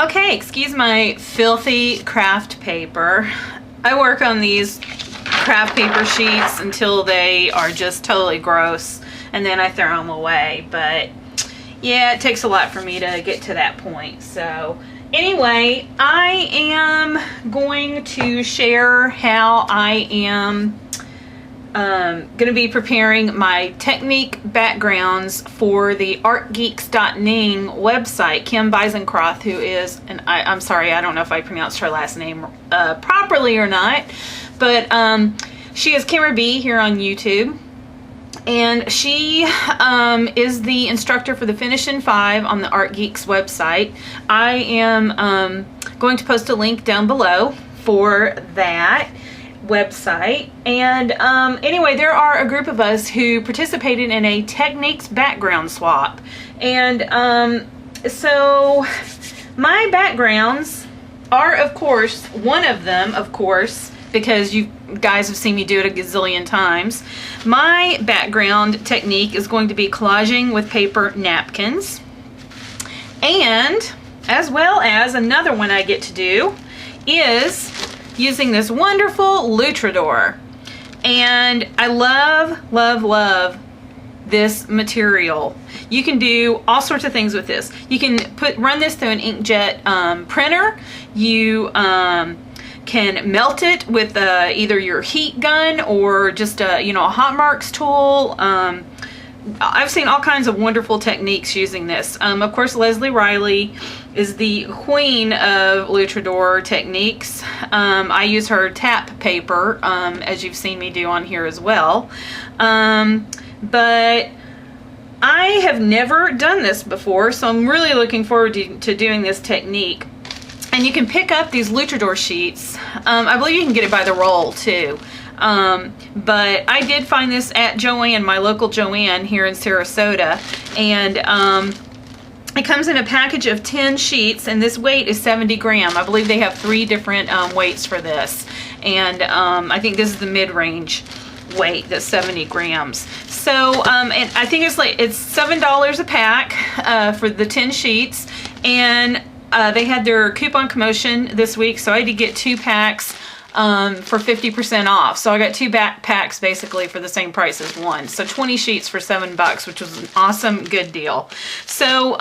Okay, excuse my filthy craft paper. I work on these craft paper sheets until they are just totally gross, and then I throw them away. But yeah, it takes a lot for me to get to that point. So anyway, I am going to share how I am going to be preparing my technique backgrounds for the ArtGeeks.ning website. Kim Beisenkroth, who is, and I'm sorry, I don't know if I pronounced her last name properly or not, but she is Kimmerbe here on YouTube. And she is the instructor for the Finish in 5 on the ArtGeeks website. I am going to post a link down below for that website. And anyway, there are a group of us who participated in a techniques background swap. And so my backgrounds are, of course, one of them, of course, because you guys have seen me do it a gazillion times. My background technique is going to be collaging with paper napkins. And as well as another one I get to do is using this wonderful Lutrador. And I love, love, love this material. You can do all sorts of things with this. You can run this through an inkjet printer. You can melt it with either your heat gun or just a hot marks tool. I've seen all kinds of wonderful techniques using this. Of course, Leslie Riley is the queen of Lutrador techniques. I use her tap paper, as you've seen me do on here as well. But I have never done this before, so I'm really looking forward to doing this technique. And you can pick up these Lutrador sheets. I believe you can get it by the roll too. But I did find this at Joann, my local Joann here in Sarasota. And it comes in a package of 10 sheets, and this weight is 70 grams. I believe they have 3 different weights for this. And I think this is the mid-range weight, that's 70 grams. So, and I think it's $7 a pack for the 10 sheets. And they had their coupon promotion this week, so I had to get 2 packs for 50% off. So I got 2 packs basically for the same price as one. So 20 sheets for $7, which was an awesome, good deal. So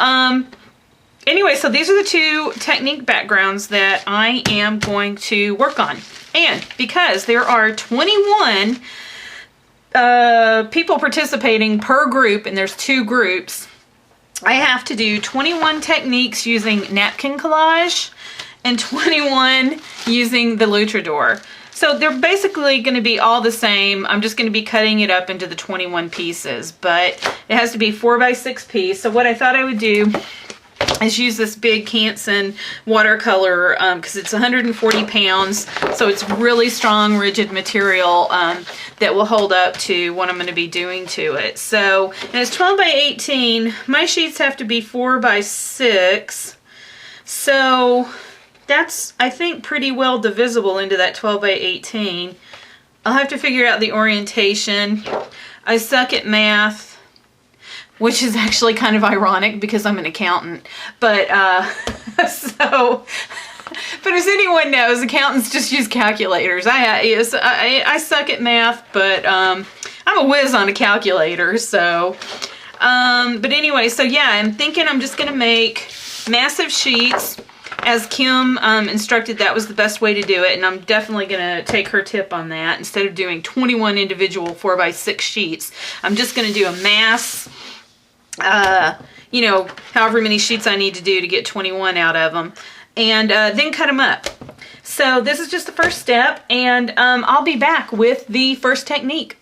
anyway, so these are the 2 technique backgrounds that I am going to work on. And because there are 21 people participating per group, and there's 2 groups, I have to do 21 techniques using napkin collage and 21 using the Lutrador. So they're basically going to be all the same. I'm just going to be cutting it up into the 21 pieces, but it has to be 4x6 piece. So what I thought I would do is use this big Canson watercolor because it's 140 pounds, so it's really strong, rigid material that will hold up to what I'm going to be doing to it. So, and it's 12 by 18. My sheets have to be 4 by 6. So that's, I think, pretty well divisible into that 12 by 18. I'll have to figure out the orientation. I suck at math, which is actually kind of ironic because I'm an accountant. But, but as anyone knows, accountants just use calculators. I suck at math, but I'm a whiz on a calculator. So, but anyway, so yeah, I'm thinking I'm just going to make massive sheets. As Kim instructed, that was the best way to do it, and I'm definitely going to take her tip on that. Instead of doing 21 individual 4x6 sheets, I'm just going to do a mass, however many sheets I need to do to get 21 out of them, and then cut them up. So this is just the first step, and I'll be back with the first technique.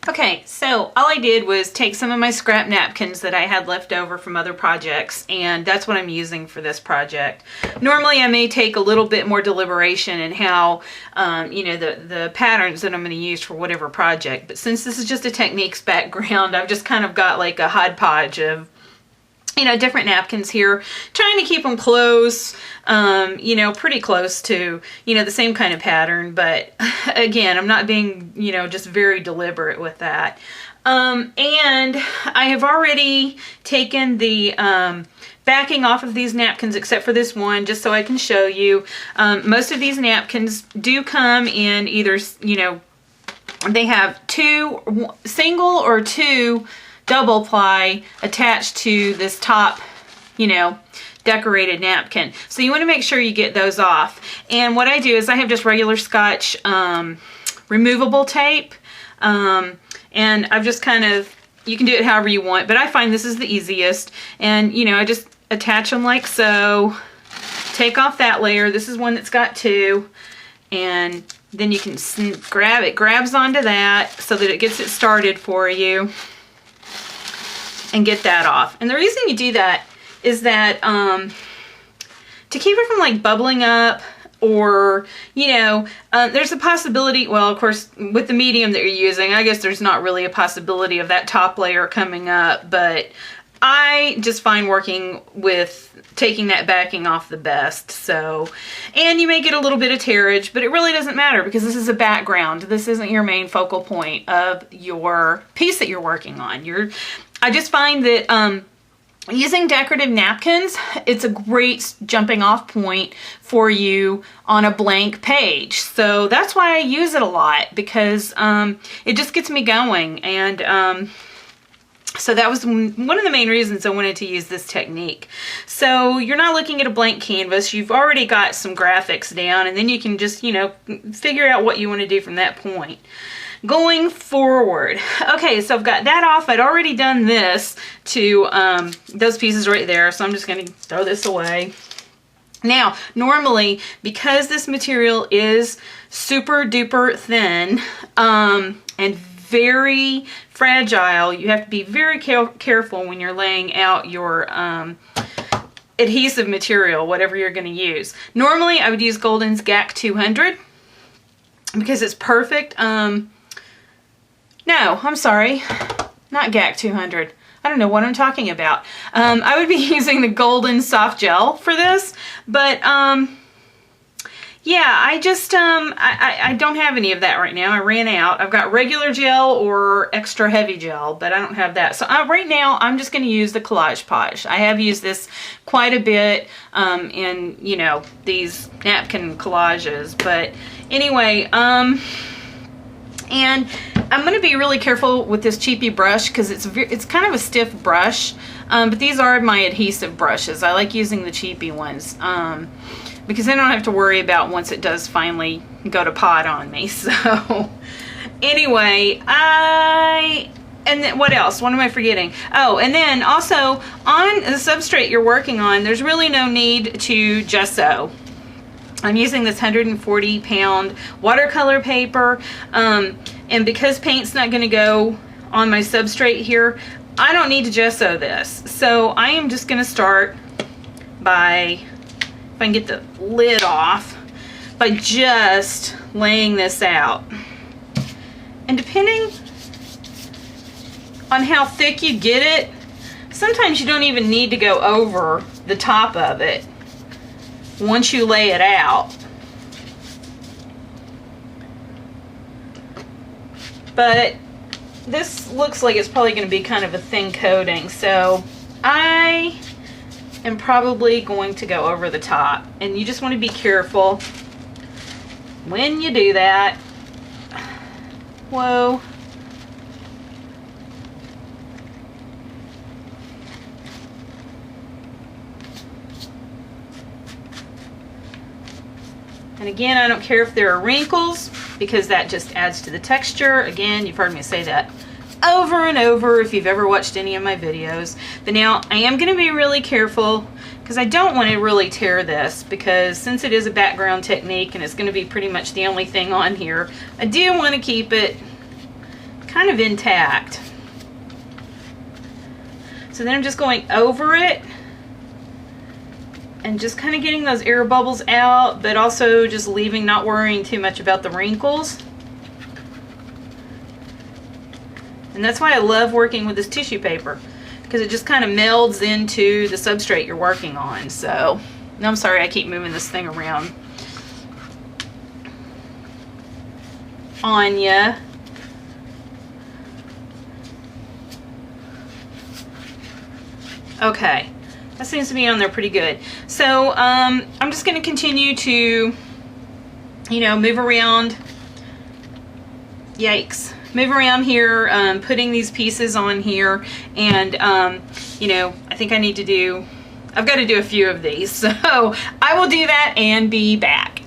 Okay, so all I did was take some of my scrap napkins that I had left over from other projects, and that's what I'm using for this project. Normally I may take a little bit more deliberation in how, the patterns that I'm going to use for whatever project, but since this is just a techniques background, I've just kind of got like a hodgepodge of different napkins here, trying to keep them close, pretty close to, the same kind of pattern. But again, I'm not being, just very deliberate with that. And I have already taken the backing off of these napkins except for this one, just so I can show you. Most of these napkins do come in either, you know, they have two single or two double ply attached to this top, you know, decorated napkin. So you want to make sure you get those off. And what I do is I have just regular Scotch removable tape, and I've just kind of, you can do it however you want, but I find this is the easiest. And you know, I just attach them like so, take off that layer. This is one that's got two, and then you can grab it, grabs onto that so that it gets it started for you, and get that off. And the reason you do that is that to keep it from like bubbling up, or you know, there's a possibility, well of course with the medium that you're using, I guess there's not really a possibility of that top layer coming up, but I just find working with taking that backing off the best. So, and you may get a little bit of tearage, but it really doesn't matter because this is a background. This isn't your main focal point of your piece that you're working on. I just find that using decorative napkins, it's a great jumping off point for you on a blank page. So that's why I use it a lot, because it just gets me going. And so that was one of the main reasons I wanted to use this technique. So you're not looking at a blank canvas. You've already got some graphics down, and then you can just, you know, figure out what you want to do from that point. Going forward, okay, so I've got that off. I'd already done this to those pieces right there, so I'm just going to throw this away. Now, normally, because this material is super duper thin and very fragile, you have to be very careful when you're laying out your adhesive material, whatever you're going to use. Normally, I would use Golden's GAC 200 because it's perfect. No, I'm sorry, not GAC 200. I don't know what I'm talking about. I would be using the Golden Soft Gel for this, but yeah, I just, I don't have any of that right now. I ran out. I've got regular gel or extra heavy gel, but I don't have that. So right now, I'm just going to use the Collage Posh. I have used this quite a bit in, you know, these napkin collages. But anyway, and I'm going to be really careful with this cheapy brush because it's kind of a stiff brush, but these are my adhesive brushes. I like using the cheapy ones because then I don't have to worry about once it does finally go to pot on me. So anyway, and then what else? What am I forgetting? Oh, and then also on the substrate you're working on, there's really no need to gesso. I'm using this 140-pound watercolor paper, and because paint's not going to go on my substrate here, I don't need to gesso this. So I am just going to start by, if I can get the lid off, by just laying this out. And depending on how thick you get it, sometimes you don't even need to go over the top of it once you lay it out. But this looks like it's probably going to be kind of a thin coating, so I am probably going to go over the top. And you just want to be careful when you do that. Whoa. And again, I don't care if there are wrinkles because that just adds to the texture. Again, you've heard me say that over and over if you've ever watched any of my videos. But now I am going to be really careful because I don't want to really tear this, because since it is a background technique and it's going to be pretty much the only thing on here, I do want to keep it kind of intact. So then I'm just going over it and just kind of getting those air bubbles out, but also just leaving, not worrying too much about the wrinkles. And that's why I love working with this tissue paper, because it just kind of melds into the substrate you're working on. So, I'm sorry I keep moving this thing around on ya. Okay, That seems to be on there pretty good. So I'm just going to continue to, you know, move around. Yikes. Move around here, putting these pieces on here, and you know, I think I need to do, I've got to do a few of these, so I will do that and be back.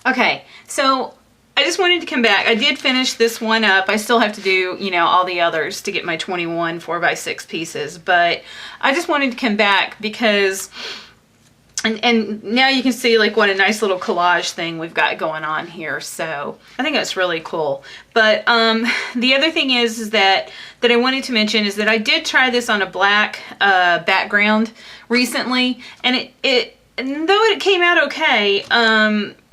Okay, so I just wanted to come back. I did finish this one up. I still have to do, you know, all the others to get my 21 4x6 pieces, but I just wanted to come back because, and now you can see like what a nice little collage thing we've got going on here. So I think that's really cool. But the other thing is that I wanted to mention is that I did try this on a black background recently, and and though it came out okay,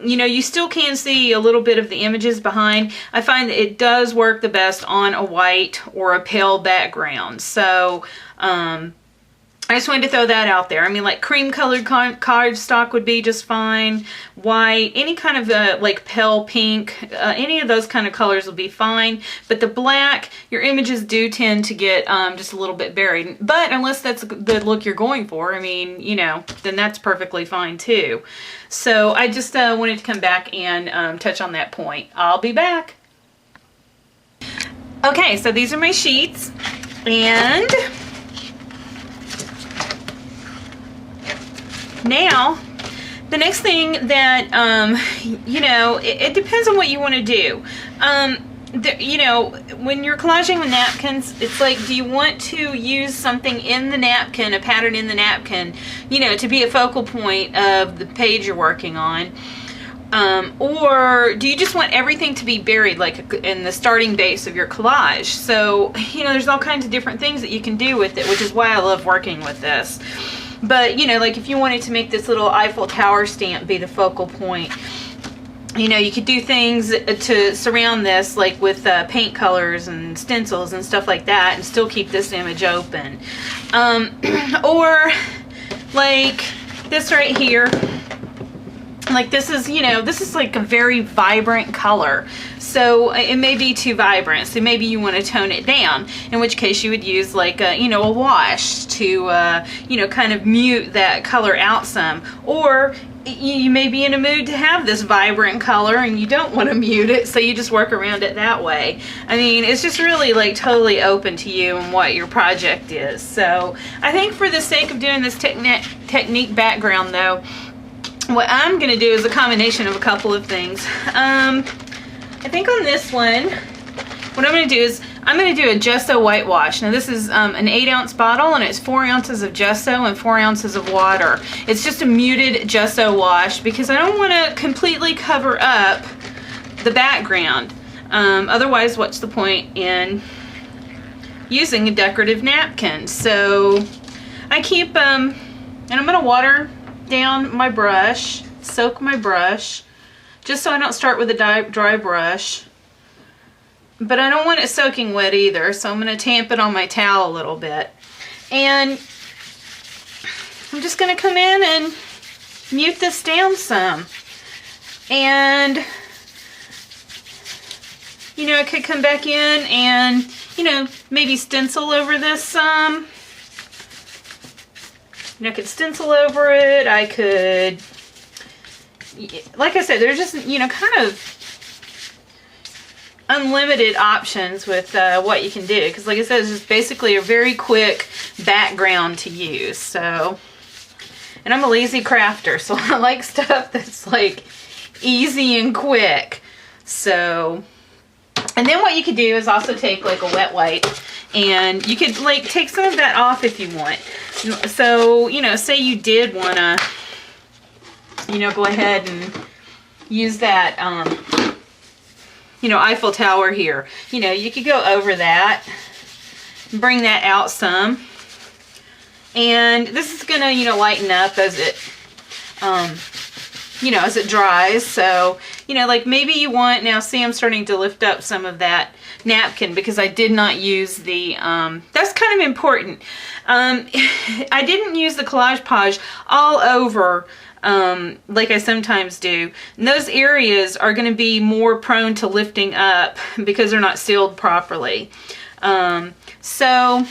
you know, you still can see a little bit of the images behind. I find that it does work the best on a white or a pale background. So I just wanted to throw that out there. I mean, like cream colored cardstock would be just fine. White, any kind of like pale pink, any of those kind of colors will be fine. But the black, your images do tend to get just a little bit buried. But unless that's the look you're going for, I mean, you know, then that's perfectly fine too. So I just wanted to come back and touch on that point. I'll be back. Okay, so these are my sheets, and now, the next thing that, you know, it depends on what you want to do. You know, when you're collaging with napkins, it's like, do you want to use something in the napkin, a pattern in the napkin, you know, to be a focal point of the page you're working on? Or do you just want everything to be buried, like in the starting base of your collage? So, you know, there's all kinds of different things that you can do with it, which is why I love working with this. But, you know, like if you wanted to make this little Eiffel Tower stamp be the focal point, you know, you could do things to surround this, like with paint colors and stencils and stuff like that, and still keep this image open. Or like this right here. Like this is, you know, this is like a very vibrant color. So it may be too vibrant. So maybe you want to tone it down, in which case you would use like a, you know, a wash to, you know, kind of mute that color out some. Or you may be in a mood to have this vibrant color and you don't want to mute it, so you just work around it that way. I mean, it's just really like totally open to you and what your project is. So I think for the sake of doing this technique background though, what I'm going to do is a combination of a couple of things. I think on this one, what I'm going to do is I'm going to do a gesso whitewash. Now this is an 8-ounce bottle, and it's 4 ounces of gesso and 4 ounces of water. It's just a muted gesso wash because I don't want to completely cover up the background. Otherwise, what's the point in using a decorative napkin? So I keep, and I'm going to water down my brush, soak my brush, just so I don't start with a dry brush. But I don't want it soaking wet either, so I'm going to tamp it on my towel a little bit. And I'm just going to come in and mute this down some. And, you know, I could come back in and, you know, maybe stencil over this some. I could stencil over it. I could, like I said, there's just, you know, kind of unlimited options with what you can do. Because like I said, it's just basically a very quick background to use. So, and I'm a lazy crafter, so I like stuff that's like easy and quick. So, and then what you could do is also take like a wet wipe, and you could like take some of that off if you want. So, you know, say you did want to, you know, go ahead and use that, you know, Eiffel Tower here. You know, you could go over that, bring that out some. And this is going to, you know, lighten up as it, you know, as it dries. So, you know, like maybe you want, now see I'm starting to lift up some of that napkin because I did not use the, that's kind of important. I didn't use the collage page all over like I sometimes do. And those areas are going to be more prone to lifting up because they're not sealed properly. So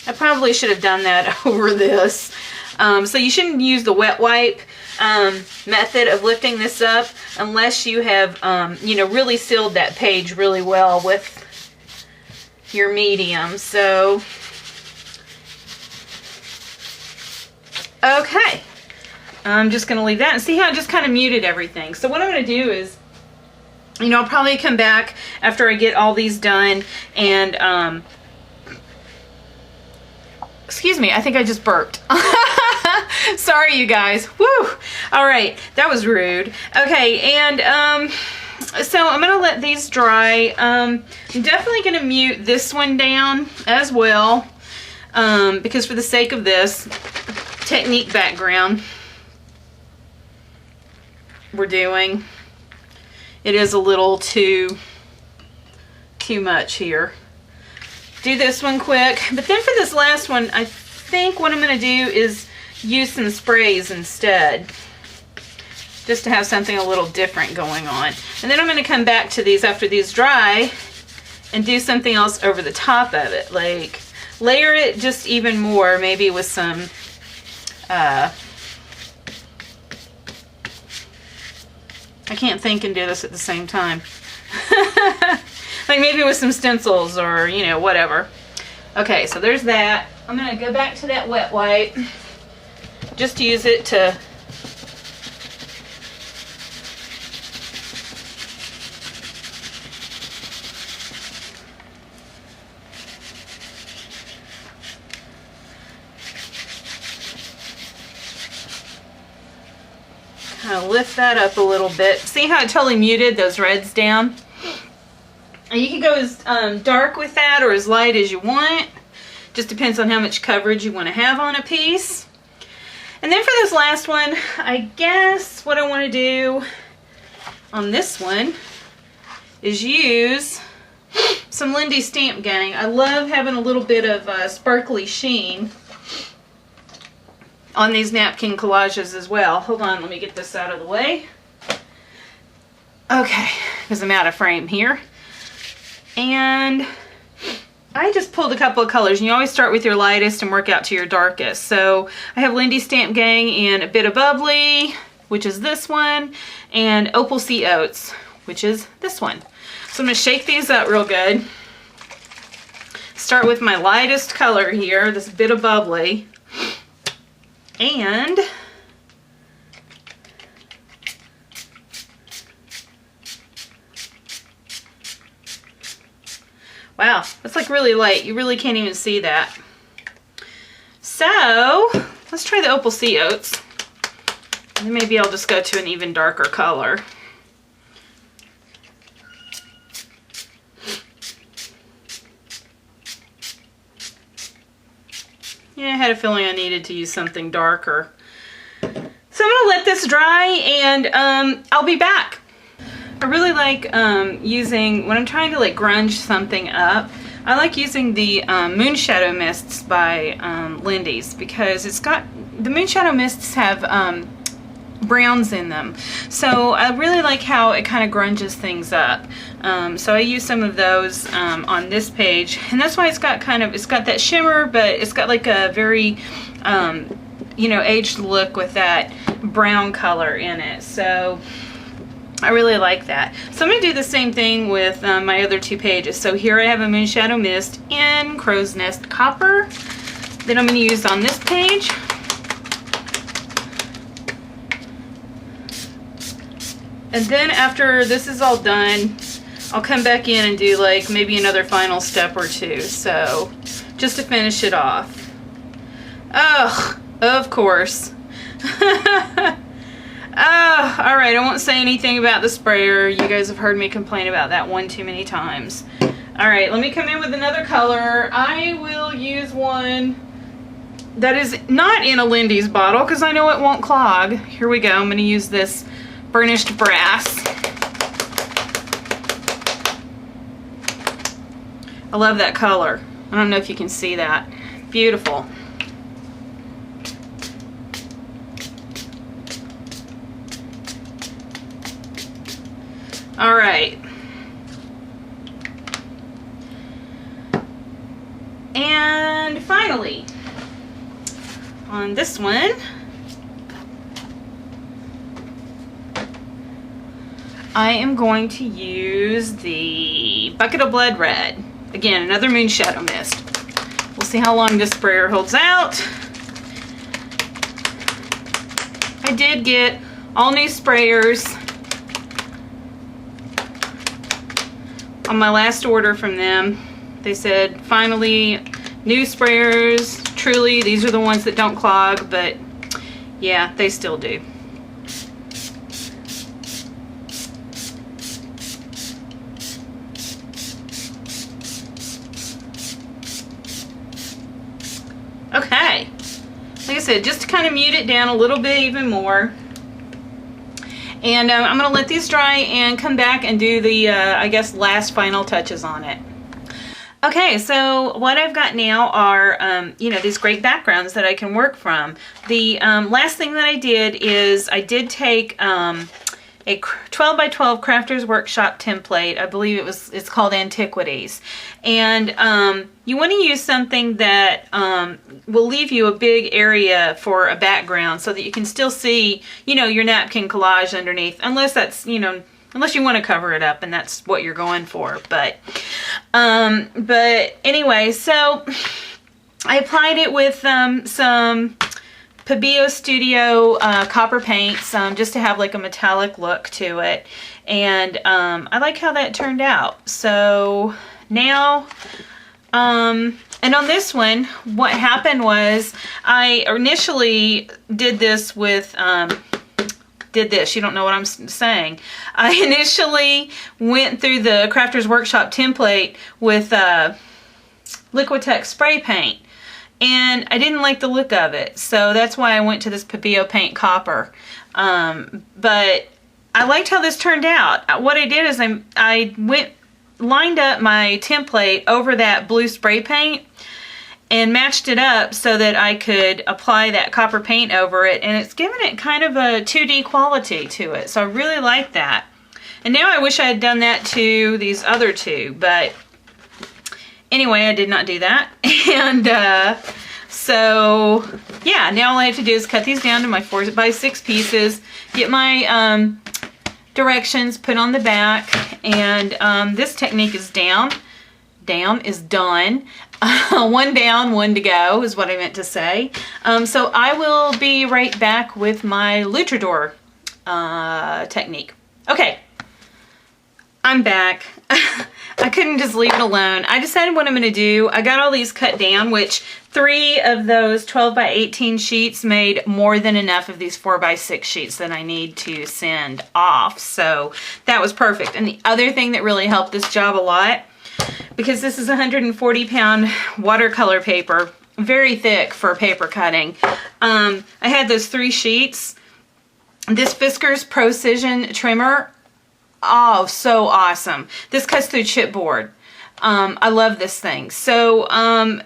I probably should have done that over this. So you shouldn't use the wet wipe method of lifting this up unless you have, you know, really sealed that page really well with your medium. So, okay. I'm just going to leave that and see how it just kind of muted everything. So what I'm going to do is, you know, I'll probably come back after I get all these done and, excuse me, I think I just burped. Sorry, you guys. Woo! All right, that was rude. Okay, and so I'm going to let these dry. I'm definitely going to mute this one down as well because for the sake of this technique background we're doing, it is a little too much here. Do this one quick, but then for this last one, I think what I'm going to do is use some sprays instead, just to have something a little different going on. And then I'm going to come back to these after these dry and do something else over the top of it, like layer it just even more, maybe with some I can't think and do this at the same time. Like maybe with some stencils or, you know, whatever. Okay, so there's that. I'm going to go back to that wet wipe. Just use it to kind of lift that up a little bit. See how it totally muted those reds down? And you can go as dark with that or as light as you want. Just depends on how much coverage you want to have on a piece. And then for this last one, I guess what I want to do on this one is use some Lindy stamp gang. I love having a little bit of sparkly sheen on these napkin collages as well. Hold on, let me get this out of the way. Okay, because I'm out of frame here. And I just pulled a couple of colors, and you always start with your lightest and work out to your darkest. So I have Lindy Stamp Gang in a bit of bubbly, which is this one, and Opal Sea Oats, which is this one. So I'm going to shake these up real good. Start with my lightest color here, this bit of bubbly, and wow, that's like really light. You really can't even see that. So let's try the Opal Sea Oats. And then maybe I'll just go to an even darker color. Yeah, I had a feeling I needed to use something darker. So I'm gonna let this dry and I'll be back. I really like using, when I'm trying to like grunge something up, I like using the Moonshadow Mists by Lindy's, because it's got, the Moonshadow Mists have browns in them. So I really like how it kind of grunges things up. So I use some of those on this page, and that's why it's got kind of, it's got that shimmer, but it's got like a very, you know, aged look with that brown color in it. So I really like that. So I'm going to do the same thing with my other two pages. So here I have a Moonshadow Mist in Crow's Nest Copper that I'm going to use on this page. And then after this is all done, I'll come back in and do like maybe another final step or two. So just to finish it off. Oh, of course. Oh, alright, I won't say anything about the sprayer. You guys have heard me complain about that one too many times. Alright, let me come in with another color. I will use one that is not in a Lindy's bottle because I know it won't clog. Here we go. I'm going to use this Burnished Brass. I love that color. I don't know if you can see that. Beautiful. All right. And finally, on this one, I am going to use the Bucket of Blood Red. Again, another Moonshadow Mist. We'll see how long this sprayer holds out. I did get all new sprayers on my last order from them. They said, finally, new sprayers. Truly, these are the ones that don't clog, but yeah, they still do. Okay, like I said, just to kind of mute it down a little bit even more. And I'm going to let these dry and come back and do the, I guess, last final touches on it. Okay, so what I've got now are, you know, these great backgrounds that I can work from. The last thing that I did is I did take a 12 by 12 Crafters Workshop template. I believe it's called Antiquities. And you want to use something that will leave you a big area for a background so that you can still see, you know, your napkin collage underneath, unless that's, you know, unless you want to cover it up and that's what you're going for. But anyway, so I applied it with some Pabio Studio copper paints, just to have like a metallic look to it. And I like how that turned out. So now, and on this one, what happened was I initially did this with, you don't know what I'm saying. I initially went through the Crafters Workshop template with Liquitex spray paint. And I didn't like the look of it, so that's why I went to this Pabio Paint Copper. But I liked how this turned out. What I did is I lined up my template over that blue spray paint and matched it up so that I could apply that copper paint over it, and it's given it kind of a 2D quality to it, so I really like that. And now I wish I had done that to these other two, but anyway, I did not do that. And so yeah, now all I have to do is cut these down to my 4 by 6 pieces, get my directions put on the back, and this technique is down is done. One down, one to go is what I meant to say. So I will be right back with my Lutrador technique. Okay, I'm back. I couldn't just leave it alone. I decided what I'm going to do. I got all these cut down, which 3 of those 12 by 18 sheets made more than enough of these 4 by 6 sheets that I need to send off. So that was perfect. And the other thing that really helped this job a lot, because this is 140-pound watercolor paper, very thick for paper cutting. I had those 3 sheets. This Fiskars Precision trimmer, oh, so awesome. This cuts through chipboard. I love this thing. So I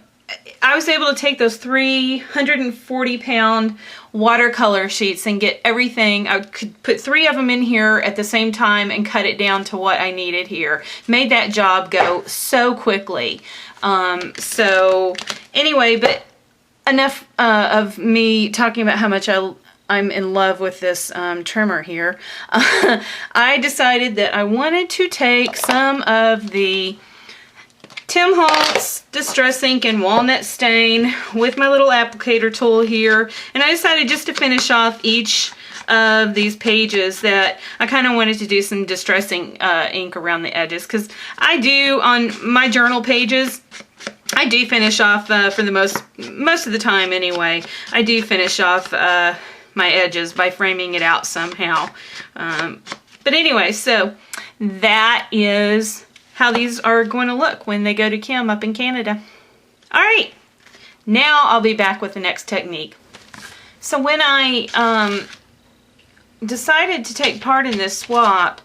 was able to take those 340-pound watercolor sheets and get everything. I could put 3 of them in here at the same time and cut it down to what I needed here. Made that job go so quickly. So anyway, but enough of me talking about how much I'm in love with this trimmer here. I decided that I wanted to take some of the Tim Holtz Distress Ink and Walnut Stain with my little applicator tool here, and I decided just to finish off each of these pages that I kind of wanted to do some distressing ink around the edges, because I do on my journal pages, I do finish off for the most of the time anyway, I do finish off my edges by framing it out somehow. But anyway, so that is how these are going to look when they go to Kim up in Canada. Alright, now I'll be back with the next technique. So when I decided to take part in this swap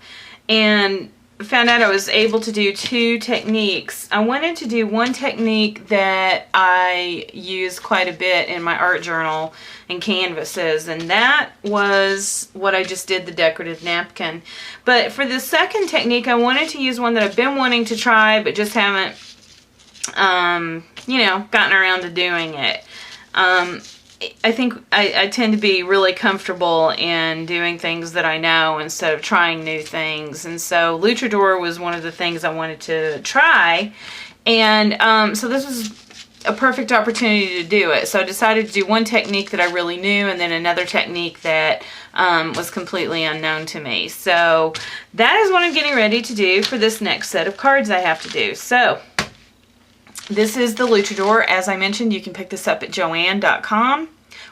and found out I was able to do 2 techniques, I wanted to do one technique that I use quite a bit in my art journal and canvases, and that was what I just did, the decorative napkin. But for the second technique, I wanted to use one that I've been wanting to try but just haven't you know, gotten around to doing it. I think I tend to be really comfortable in doing things that I know instead of trying new things. And so Lutrador was one of the things I wanted to try. And so this was a perfect opportunity to do it. So I decided to do one technique that I really knew and then another technique that was completely unknown to me. So that is what I'm getting ready to do for this next set of cards I have to do. So this is the Lutrador. As I mentioned, you can pick this up at Joann.com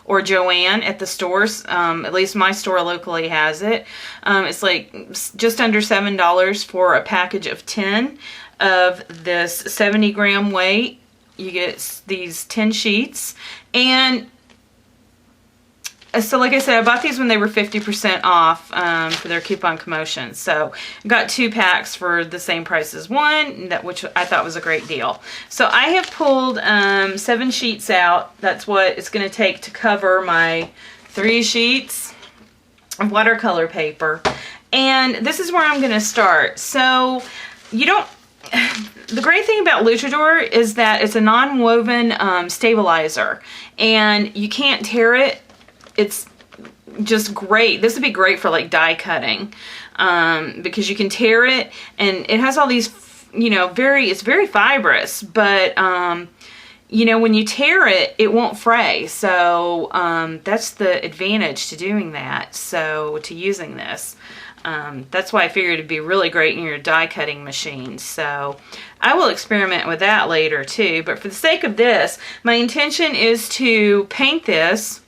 or Joann at the stores. At least my store locally has it. It's like just under $7 for a package of 10 of this 70-gram weight. You get these 10 sheets. And so like I said, I bought these when they were 50% off for their coupon promotion. So I got 2 packs for the same price as one, which I thought was a great deal. So I have pulled 7 sheets out. That's what it's going to take to cover my 3 sheets of watercolor paper. And this is where I'm going to start. So you don't... The great thing about Lutrador is that it's a non-woven stabilizer. And you can't tear it. It's just great. This would be great for like die cutting because you can tear it and it has all these, you know, it's very fibrous, but you know, when you tear it, it won't fray. So that's the advantage to doing that. So to using this. That's why I figured it'd be really great in your die cutting machine. So I will experiment with that later too. But for the sake of this, my intention is to paint this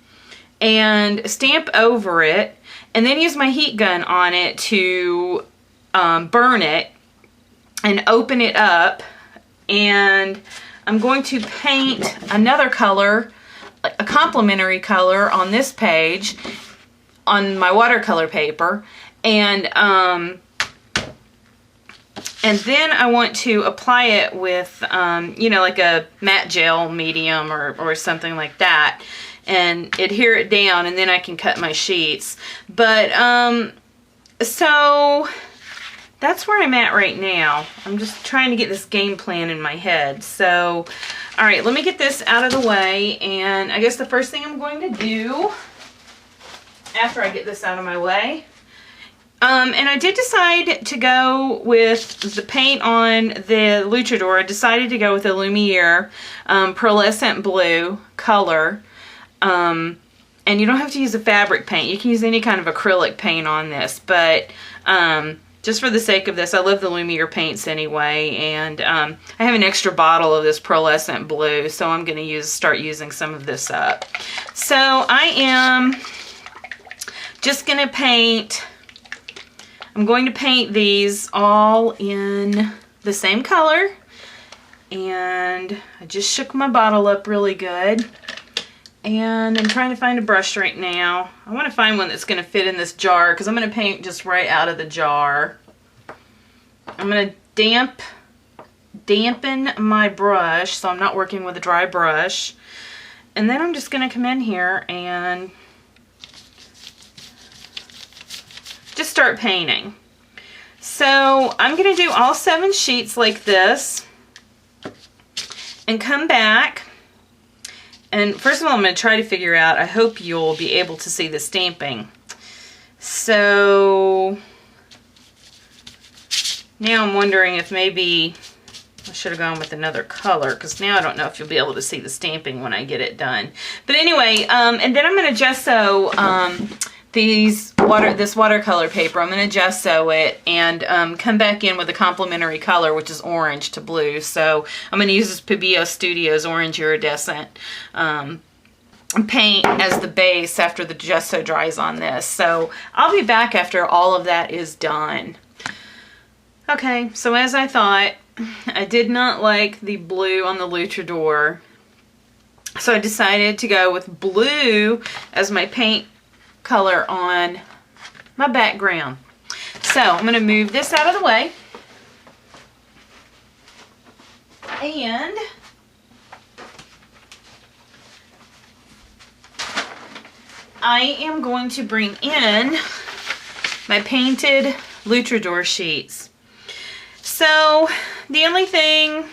and stamp over it, and then use my heat gun on it to burn it and open it up. And I'm going to paint another color, a complementary color on this page on my watercolor paper. And then I want to apply it with, you know, like a matte gel medium or something like that. And adhere it down, and then I can cut my sheets. But, so that's where I'm at right now. I'm just trying to get this game plan in my head. So, all right, let me get this out of the way. And I guess the first thing I'm going to do after I get this out of my way, and I did decide to go with the paint on the Lutrador. I decided to go with a Lumiere pearlescent blue color. And you don't have to use a fabric paint. You can use any kind of acrylic paint on this, but just for the sake of this, I love the Lumiere paints anyway, and I have an extra bottle of this pearlescent blue, so I'm going to start using some of this up. So I am just going to paint, I'm going to paint these all in the same color, and I just shook my bottle up really good. And I'm trying to find a brush right now. I want to find one that's going to fit in this jar because I'm going to paint just right out of the jar. I'm going to dampen my brush so I'm not working with a dry brush. And then I'm just going to come in here and just start painting. So I'm going to do all 7 sheets like this and come back. And first of all, I'm going to try to figure out, I hope you'll be able to see the stamping. So now I'm wondering if maybe I should have gone with another color, because now I don't know if you'll be able to see the stamping when I get it done. But anyway, and then I'm going to gesso this watercolor paper. I'm going to gesso it and come back in with a complementary color, which is orange to blue. So I'm going to use this Pabio Studios orange iridescent paint as the base after the gesso dries on this. So I'll be back after all of that is done. Okay, so as I thought, I did not like the blue on the Lutrador. So I decided to go with blue as my paint color on my background. So I'm going to move this out of the way. And I am going to bring in my painted Lutrador sheets. So the only thing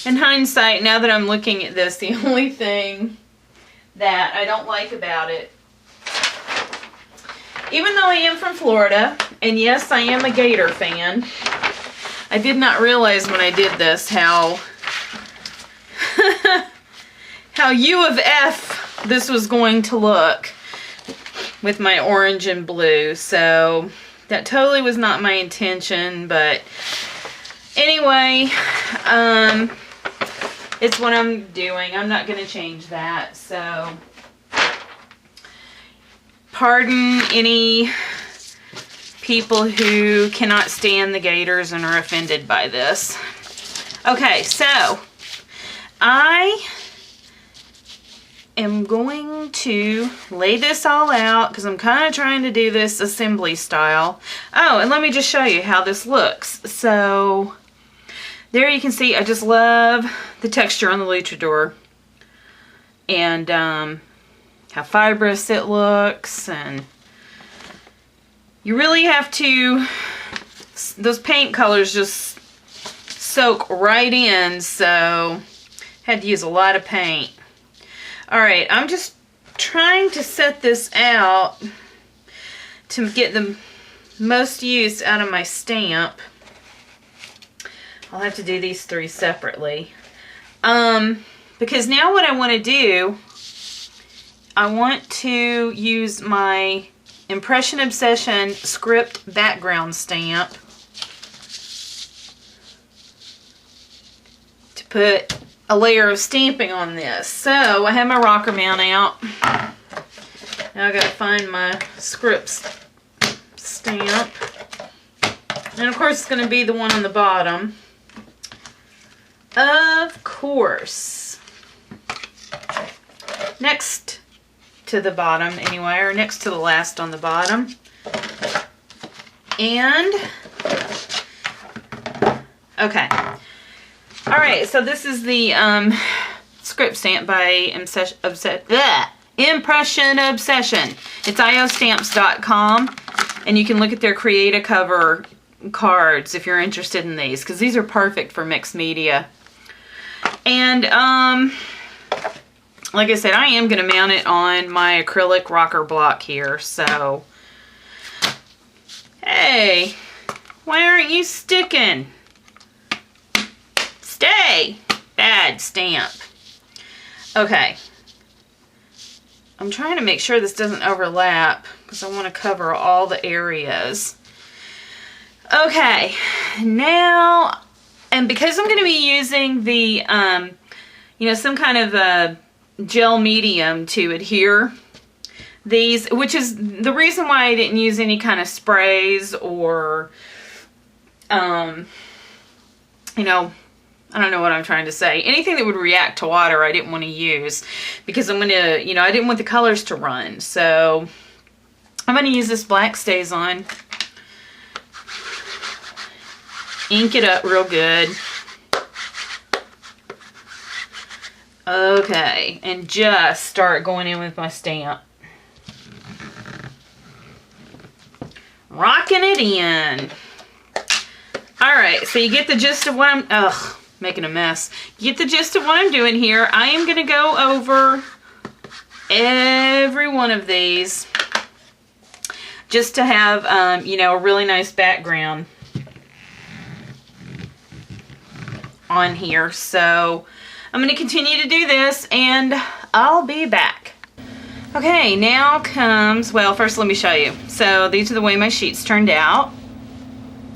In hindsight, now that I'm looking at this, the only thing that I don't like about it, even though I am from Florida, and yes, I am a Gator fan, I did not realize when I did this how how U of F this was going to look with my orange and blue. So that totally was not my intention, but anyway, it's what I'm doing. I'm not going to change that. So pardon any people who cannot stand the Gators and are offended by this. Okay, so I am going to lay this all out because I'm kind of trying to do this assembly style. Oh, and let me just show you how this looks. So there you can see I just love the texture on the Lutrador and how fibrous it looks, and you really have to, those paint colors just soak right in, so had to use a lot of paint. Alright, I'm just trying to set this out to get the most use out of my stamp. I'll have to do these three separately. Because now what I want to do, I want to use my Impression Obsession script background stamp to put a layer of stamping on this. So I have my rocker mount out. Now I gotta find my script stamp. And of course it's gonna be the one on the bottom. Of course. Next to the bottom anyway, or next to the last on the bottom. And okay. Alright, so this is the script stamp by Impression Obsession. It's iostamps.com, and you can look at their create a cover cards if you're interested in these, because these are perfect for mixed media. And like I said, I am going to mount it on my acrylic rocker block here, so hey, why aren't you sticking? Stay! Bad stamp. Okay. I'm trying to make sure this doesn't overlap because I want to cover all the areas. Okay, now, and because I'm going to be using the, you know, some kind of gel medium to adhere these, which is the reason why I didn't use any kind of sprays or, you know, I don't know what I'm trying to say. Anything that would react to water I didn't want to use because I'm going to, you know, I didn't want the colors to run. So I'm going to use this Black StazOn. Ink it up real good. Okay, and just start going in with my stamp. Rocking it in. Alright, so you get the gist of what I'm... making a mess. You get the gist of what I'm doing here. I am going to go over every one of these just to have, you know, a really nice background on here. So I'm going to continue to do this and I'll be back. Okay, now comes, well, first let me show you. So these are the way my sheets turned out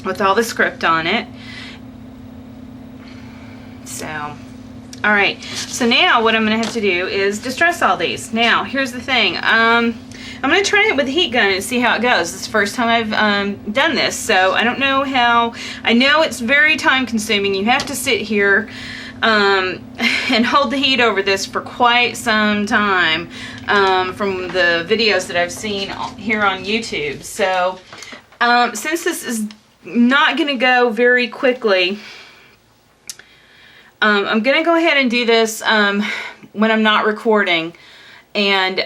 with all the script on it. So, alright, so now what I'm going to have to do is distress all these. Now, here's the thing. I'm going to try it with a heat gun and see how it goes. It's the first time I've done this, so I don't know how. I know it's very time consuming. You have to sit here and hold the heat over this for quite some time from the videos that I've seen here on YouTube. So, since this is not going to go very quickly, I'm going to go ahead and do this when I'm not recording And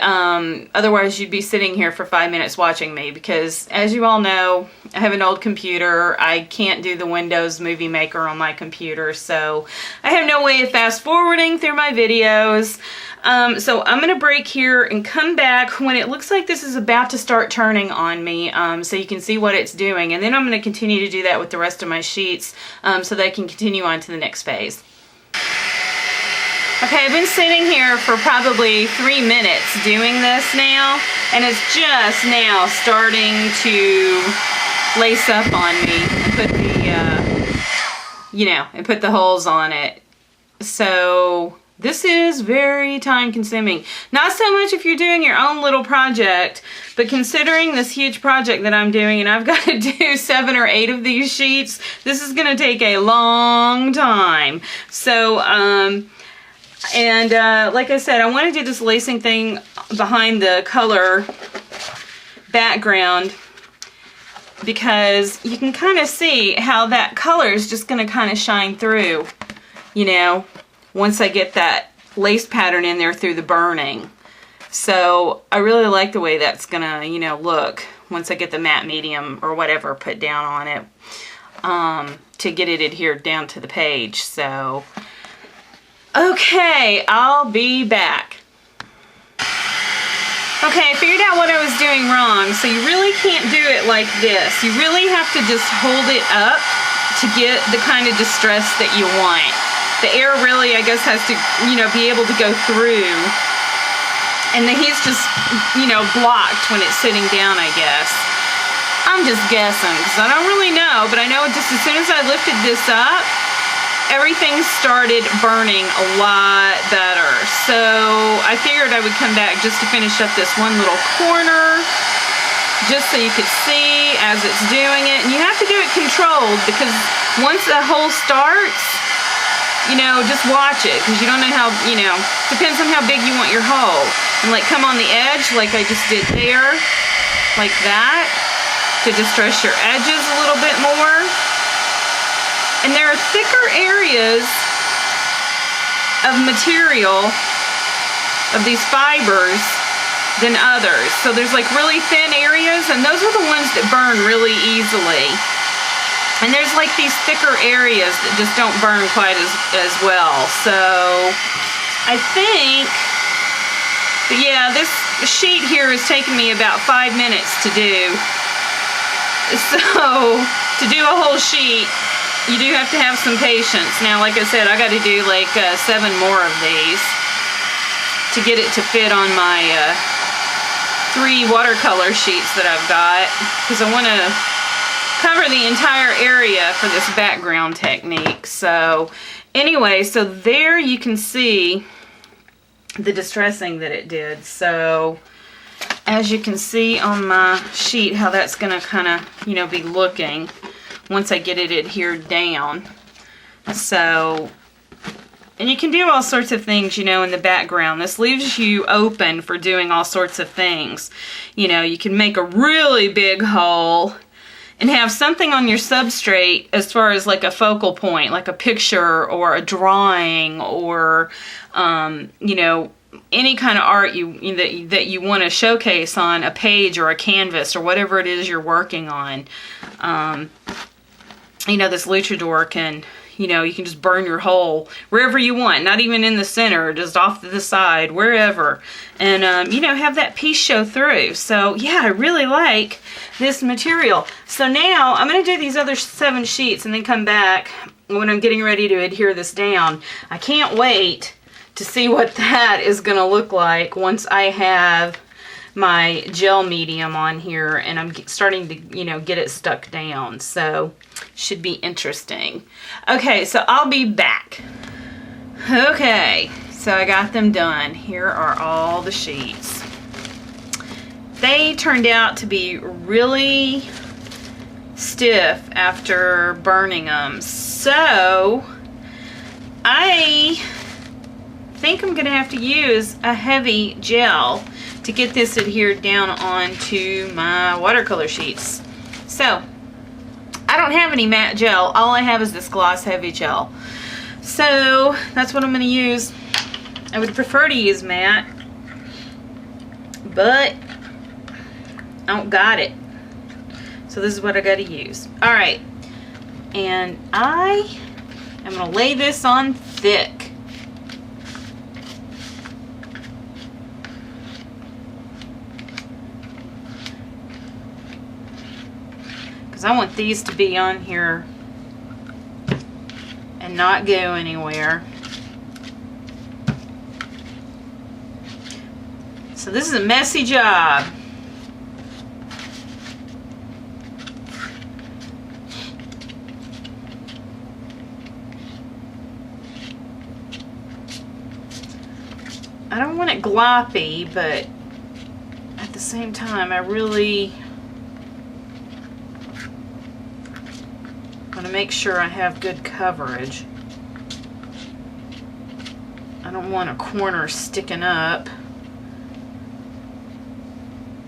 otherwise you'd be sitting here for 5 minutes watching me, because as you all know, I have an old computer. I can't do the Windows Movie Maker on my computer, so I have no way of fast forwarding through my videos. So I'm going to break here and come back when it looks like this is about to start turning on me, so you can see what it's doing. And then I'm going to continue to do that with the rest of my sheets, so that I can continue on to the next phase. Okay, I've been sitting here for probably 3 minutes doing this now, and it's just now starting to lace up on me and put the, and put the holes on it. So this is very time consuming. Not so much if you're doing your own little project, but considering this huge project that I'm doing, and I've got to do 7 or 8 of these sheets, this is going to take a long time. So, like I said, I want to do this lacing thing behind the color background, because you can kind of see how that color is just going to kind of shine through, once I get that lace pattern in there through the burning. So I really like the way that's going to, look once I get the matte medium or whatever put down on it, to get it adhered down to the page. So okay, I'll be back. Okay, I figured out what I was doing wrong. So you really can't do it like this. You really have to just hold it up to get the kind of distress that you want. The air really, I guess, has to, be able to go through. And the heat's just, blocked when it's sitting down, I guess. I'm just guessing, because I don't really know, but I know just as soon as I lifted this up, everything started burning a lot better. So I figured I would come back just to finish up this one little corner, just so you could see as it's doing it. And you have to do it controlled, because once the hole starts, just watch it, because you don't know how, depends on how big you want your hole. And like come on the edge like I just did there, like that, to distress your edges a little bit more. And there are thicker areas of material, of these fibers, than others. So there's like really thin areas, and those are the ones that burn really easily. And there's like these thicker areas that just don't burn quite as well. So I think, yeah, this sheet here has taken me about 5 minutes to do. So to do a whole sheet, you do have to have some patience. Now, like I said, I got to do like 7 more of these to get it to fit on my 3 watercolor sheets that I've got, because I want to cover the entire area for this background technique. So anyway, so there you can see the distressing that it did. So as you can see on my sheet, how that's going to kind of, be looking once I get it adhered down. So, and you can do all sorts of things, in the background. This leaves you open for doing all sorts of things. You can make a really big hole and have something on your substrate as far as like a focal point, like a picture or a drawing, or, any kind of art that you want to showcase on a page or a canvas or whatever it is you're working on. This Lutrador can, you can just burn your hole wherever you want, not even in the center, just off to the side, wherever, and, have that piece show through. So, yeah, I really like this material. So now I'm going to do these other 7 sheets and then come back when I'm getting ready to adhere this down. I can't wait to see what that is going to look like once I have my gel medium on here and I'm starting to, get it stuck down. So should be interesting. Okay, so I'll be back. Okay, so I got them done. Here are all the sheets. They turned out to be really stiff after burning them. So I think I'm going to have to use a heavy gel to get this adhered down onto my watercolor sheets. So I don't have any matte gel. All I have is this gloss heavy gel. So that's what I'm going to use. I would prefer to use matte, but I don't got it. So this is what I got to use. All right, and I am going to lay this on thick. Because I want these to be on here and not go anywhere. So this is a messy job. I don't want it gloppy, but at the same time, I really want to make sure I have good coverage. I don't want a corner sticking up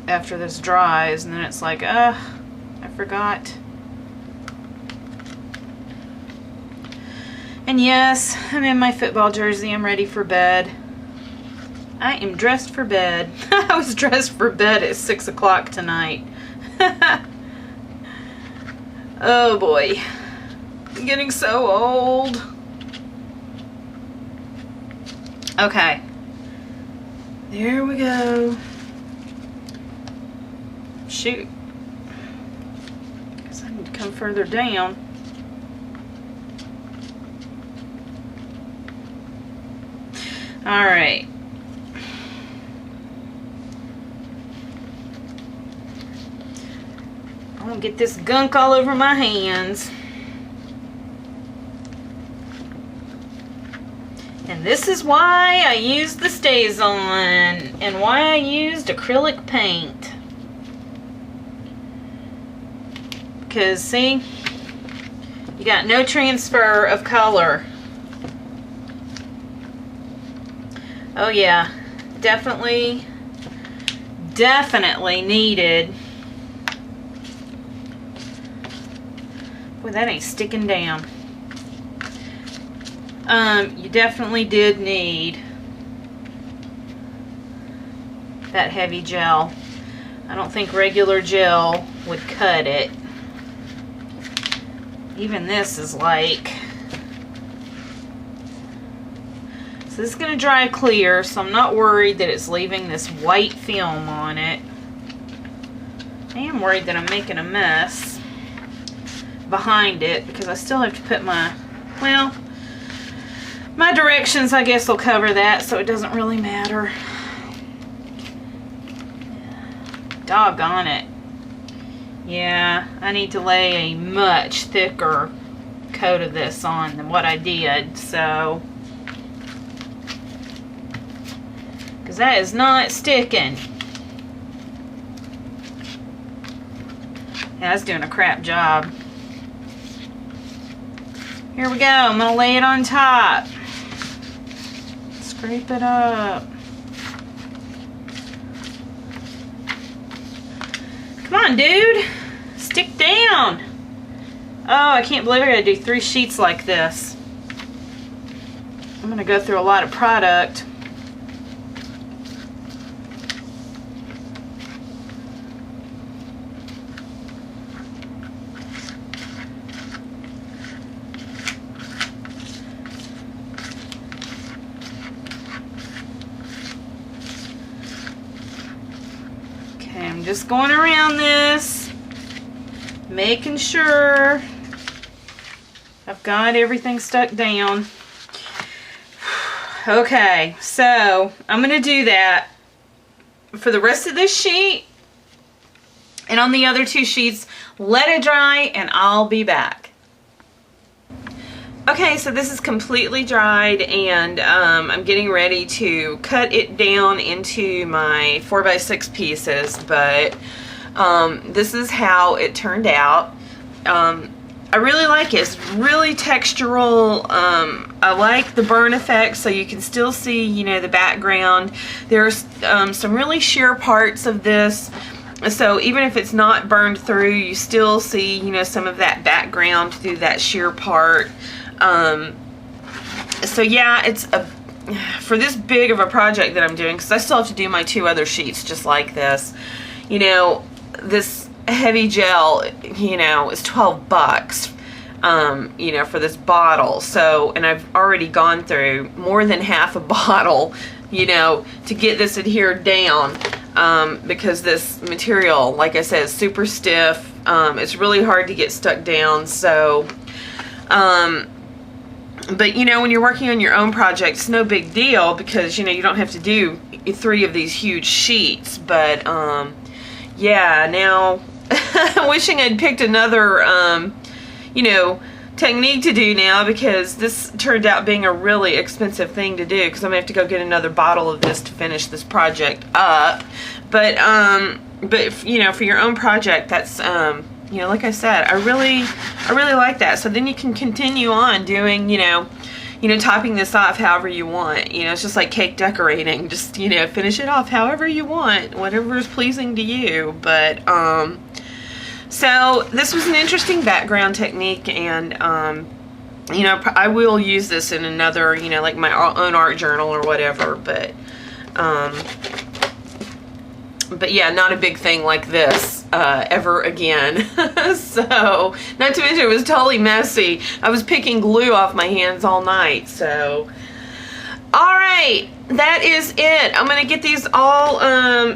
after this dries, and then it's like, I forgot. And yes, I'm in my football jersey. I'm ready for bed. I am dressed for bed. I was dressed for bed at 6 o'clock tonight. Oh boy. I'm getting so old. Okay. There we go. Shoot. Guess I need to come further down. Alright. I won't get this gunk all over my hands. And this is why I used the StazOn and why I used acrylic paint. Because, see, you got no transfer of color. Oh yeah, definitely needed. Boy, that ain't sticking down. You definitely did need that heavy gel. I don't think regular gel would cut it. Even this is like... So this is going to dry clear, so I'm not worried that it's leaving this white film on it. I am worried that I'm making a mess behind it because I still have to put my, well, my directions I guess will cover that, so it doesn't really matter. Doggone it. Yeah, I need to lay a much thicker coat of this on than what I did, so... because that is not sticking. Yeah, that's doing a crap job. Here we go. I'm going to lay it on top. Scrape it up. Come on, dude. Stick down. Oh, I can't believe I gotta do 3 sheets like this. I'm going to go through a lot of product. Just going around this, making sure I've got everything stuck down. Okay, so I'm going to do that for the rest of this sheet and on the other 2 sheets. Let it dry and I'll be back. Okay, so this is completely dried and I'm getting ready to cut it down into my 4x6 pieces, but this is how it turned out. I really like it. It's really textural. I like the burn effect, so you can still see, you know, the background. There's some really sheer parts of this, so even if it's not burned through, you still see, you know, some of that background through that sheer part. So yeah, it's for this big of a project that I'm doing, because I still have to do my 2 other sheets just like this, you know, this heavy gel, you know, is $12, you know, for this bottle. So, and I've already gone through more than half a bottle, you know, to get this adhered down, because this material, like I said, is super stiff. It's really hard to get stuck down. So, but you know, when you're working on your own project, it's no big deal, because, you know, you don't have to do 3 of these huge sheets. But yeah, now I'm wishing I'd picked another you know, technique to do now, because this turned out being a really expensive thing to do, because I'm gonna have to go get another bottle of this to finish this project up. But you know, for your own project, that's you know, like I said, I really like that. So then you can continue on doing, you know, topping this off however you want. You know, it's just like cake decorating. Just, you know, finish it off however you want, whatever is pleasing to you. But so this was an interesting background technique, and you know, I will use this in another, you know, like my own art journal or whatever. But yeah, not a big thing like this ever again. So, not to mention it was totally messy. I was picking glue off my hands all night. So, alright, that is it. I'm going to get these all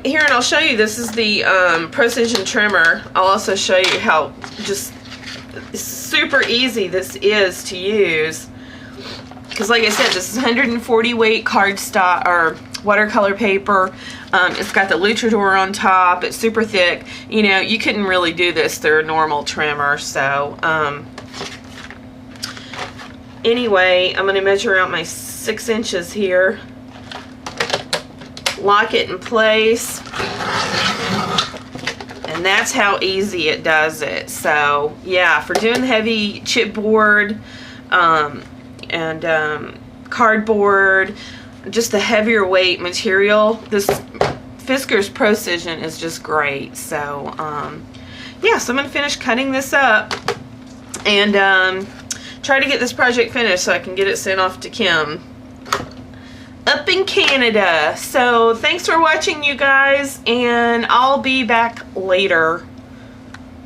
here, and I'll show you. This is the Precision Trimmer. I'll also show you how just super easy this is to use. Because like I said, this is 140 weight cardstock or watercolor paper. It's got the Lutrador on top. It's super thick. You know, you couldn't really do this through a normal trimmer. So anyway, I'm going to measure out my 6 inches here. Lock it in place. And that's how easy it does it. So yeah, for doing heavy chipboard and cardboard, just the heavier weight material, this Fiskars Precision is just great. So yeah, so I'm gonna finish cutting this up and try to get this project finished so I can get it sent off to Kim up in Canada. So thanks for watching, you guys, and I'll be back later.